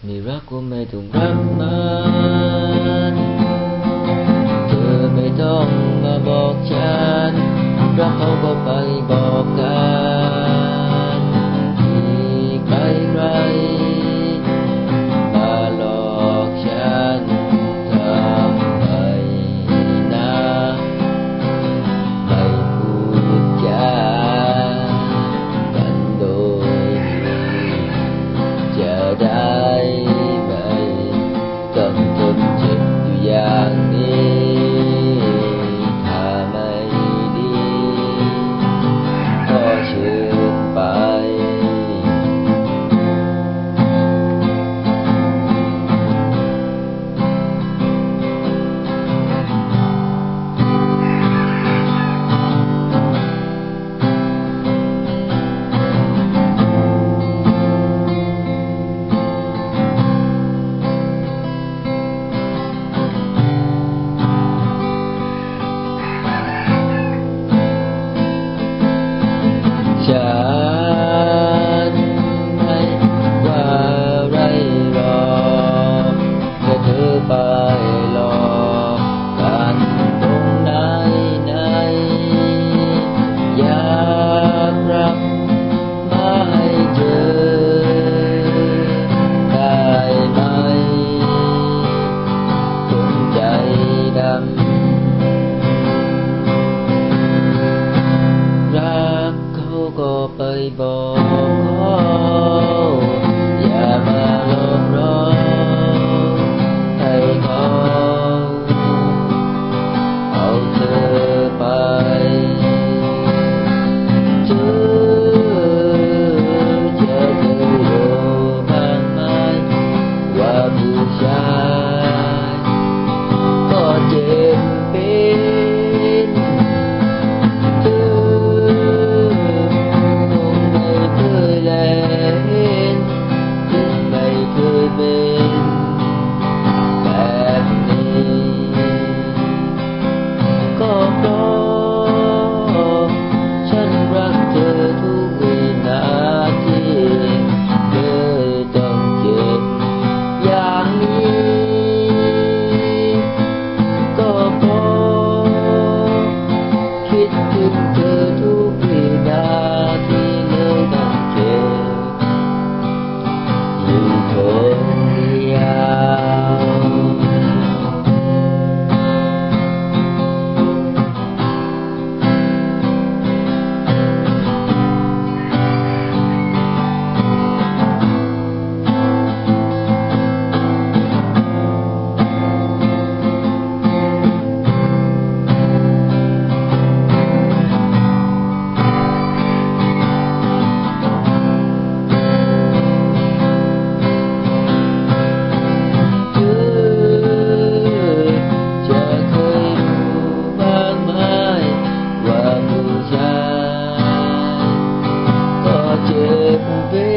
ไม่รักก็ไม่ต้องรักมันเธอไม่ต้องมาบอกฉันรักเขาก็ไปบอกกันที่ใครๆมาหลอกฉันทำไมนะไม่พูดจากันโดยจะได้ไหมต้องทนเจ็บอยู่อย่างนี้ถ้าไม่ดีก็เชิญไปฉันไม่ว่าไรหรอกก็เธอไปหลอกกันตรงไหนอยากรับมาให้เจอได้ไหมคนใจดำรักก็ไปบอกเขาอย่ามาหลอกหลอกให้เขาเอาเธอไปเธอจะเคยรู้บ้างไหมว่าผู้ชายก็เจ็บเป็นเธอแบบนี้ก็เพราะฉันรักเธอทุกวินาทีเลยต้องเจ็บอย่างนี้ก็เพราะคิดถึงเธอทุกวินาทีเลยต้องเจ็บอยู่คนเดียวเจ็บเป็น